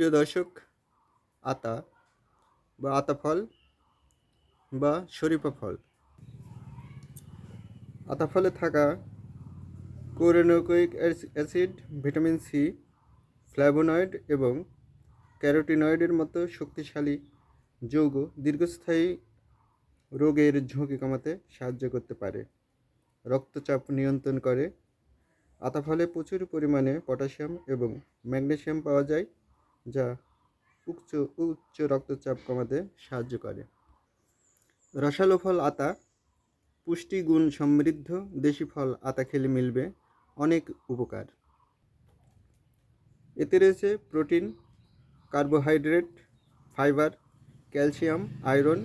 প্রিয় দর্শক, আতা বা আতা ফল বা শরীফা ফল। আতা ফলে থাকা কোরেনোইক অ্যাসিড, ভিটামিন সি, ফ্ল্যাভোনয়েড এবং ক্যারোটিনয়েডের মতো শক্তিশালী যৌগ দীর্ঘস্থায়ী রোগের ঝুঁকি কমাতে সাহায্য করতে পারে। রক্তচাপ নিয়ন্ত্রণ করে। আতা ফলে প্রচুর পরিমাণে পটাশিয়াম এবং ম্যাগনেসিয়াম পাওয়া যায়, যা উচ্চ রক্তচাপ কমাতে সাহায্য করে। রসালো ফল আতা। পুষ্টিগুণ সমৃদ্ধ দেশি ফল আতা খেলে মিলবে অনেক উপকার। এতে রয়েছে protein, carbohydrate, fibre, calcium, iron,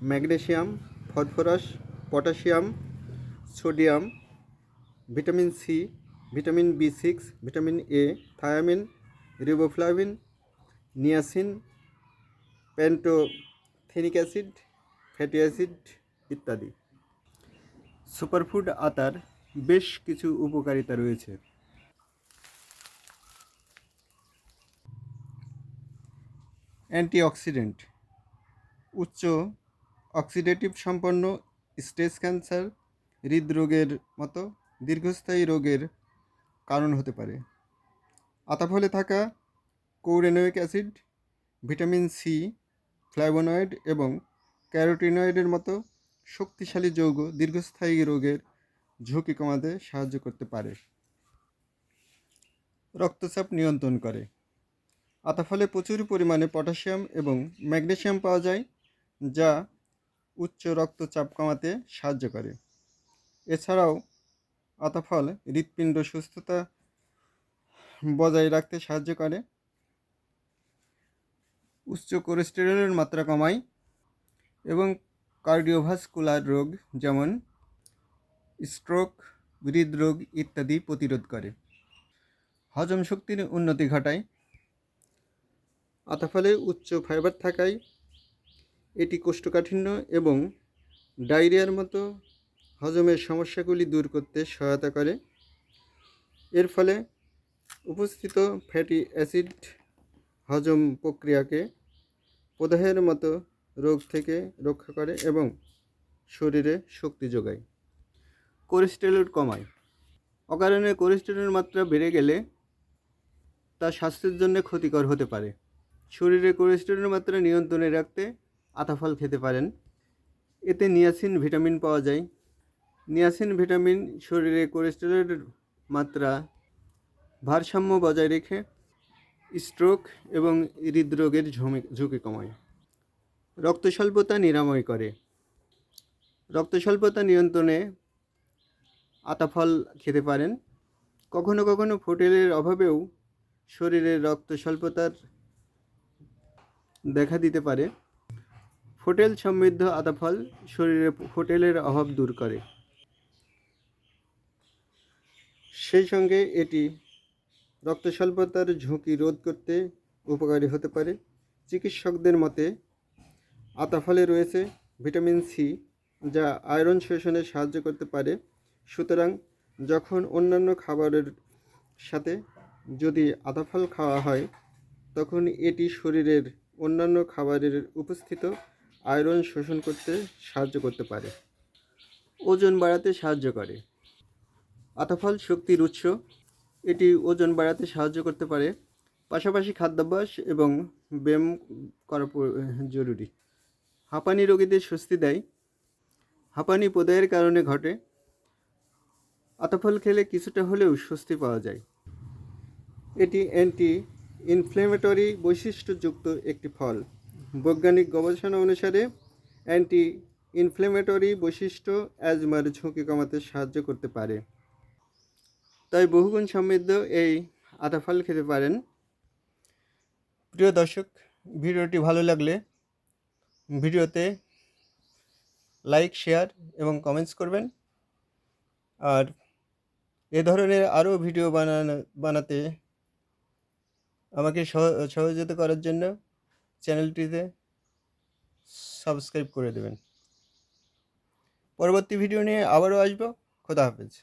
magnesium, phosphorus, potassium, sodium, vitamin C, vitamin বি6, vitamin A, thiamine, riboflavin, niacin, pantothenic acid, fatty acid ইত্যাদি। সুপারফুড আতার বেশ কিছু উপকারিতা রয়েছে। অ্যান্টিঅক্সিডেন্ট। উচ্চ অক্সিডেটিভ সম্পন্ন স্টেজ ক্যান্সার, হৃদরোগের মতো দীর্ঘস্থায়ী রোগের কারণ হতে পারে। আতা ফলে থাকা কোরেনোইক অ্যাসিড, ভিটামিন সি, ফ্ল্যাভোনয়েড এবং ক্যারোটিনয়েডের মতো শক্তিশালী যৌগ দীর্ঘস্থায়ী রোগের ঝুঁকি কমাতে সাহায্য করতে পারে। রক্তচাপ নিয়ন্ত্রণ করে। আতা ফলে প্রচুর পরিমাণে পটাশিয়াম এবং ম্যাগনেসিয়াম পাওয়া যায়, যা উচ্চ রক্তচাপ কমাতে সাহায্য করে। এছাড়াও আতা ফল হৃৎপিণ্ড সুস্থতা বজায় রাখতে সাহায্য করে। উচ্চ কোলেস্টেরলের মাত্রা কমায় এবং কার্ডিওভাস্কুলার রোগ যেমন স্ট্রোক, হৃদরোগ ইত্যাদি প্রতিরোধ করে। হজম শক্তির উন্নতি ঘটায়। আতা ফলে উচ্চ ফাইবার থাকায় এটি কোষ্ঠকাঠিন্য এবং ডায়রিয়ার মতো হজমের সমস্যাগুলি দূর করতে সহায়তা করে। এর ফলে উপস্থিত ফ্যাটি অ্যাসিড হজম প্রক্রিয়াকে প্রদাহের মতো রোগ থেকে রক্ষা করে এবং শরীরে শক্তি যোগায়। কোলেস্টেরল কমায়। অকারণে কোলেস্টেরলের মাত্রা বেড়ে গেলে তা স্বাস্থ্যের জন্য ক্ষতিকর হতে পারে। শরীরে কোলেস্টেরলের মাত্রা নিয়ন্ত্রণে রাখতে আতা ফল খেতে পারেন। এতে নিয়াসিন ভিটামিন পাওয়া যায়। নিয়াসিন ভিটামিন শরীরে কোলেস্টেরলের মাত্রা ভারসাম্য বজায় রেখে স্ট্রোক এবং হৃদরোগের ঝুঁকি কমায়। রক্তস্বল্পতা নিরাময় করে। রক্তস্বল্পতা নিয়ন্ত্রণে আতা ফল খেতে পারেন। কখনো কখনো হোটেলের অভাবেও শরীরে রক্তস্বল্পতার দেখা দিতে পারে। হোটেল সমৃদ্ধ আতা ফল শরীরে হোটেলের অভাব দূর করে। সেই সঙ্গে এটি রক্তস্বল্পতার ঝুঁকি রোধ করতে উপকারী হতে পারে। চিকিৎসকদের মতে আতা ফলে রয়েছে ভিটামিন সি, যা আয়রন শোষণে সাহায্য করতে পারে। সুতরাং যখন অন্যান্য খাবারের সাথে যদি আতা ফল খাওয়া হয়, তখন এটি শরীরের অন্যান্য খাবারের উপস্থিত আয়রন শোষণ করতে সাহায্য করতে পারে। ওজন বাড়াতে সাহায্য করে। আতা ফল শক্তির উৎস। এটি ওজন বাড়াতে সাহায্য করতে পারে। পাশাপাশি খাদ্যাভ্যাস এবং ব্যায়াম করা জরুরি। হাঁপানি রোগীদের স্বস্তি দেয়। হাঁপানি প্রদাহের কারণে ঘটে। আতা ফল খেলে কিছুটা হলেও স্বস্তি পাওয়া যায়। এটি অ্যান্টি ইনফ্লেমেটরি বৈশিষ্ট্যযুক্ত একটি ফল। বৈজ্ঞানিক গবেষণা অনুসারে অ্যান্টি ইনফ্লেমেটরি বৈশিষ্ট্য অ্যাজমার ঝুঁকি কমাতে সাহায্য করতে পারে। তাই বহুগুণ সমৃদ্ধ এই আতা ফল খেতে পারেন। প্রিয় দর্শক, ভিডিওটি ভালো লাগলে ভিডিওতে লাইক, শেয়ার এবং কমেন্টস করবেন। আর এ ধরনের আরও ভিডিও বানাতে আমাকে সহযোগিতা করার জন্য চ্যানেলটিতে সাবস্ক্রাইব করে দেবেন। পরবর্তী ভিডিও নিয়ে আবারও আসবো। খোদা হাফেজ।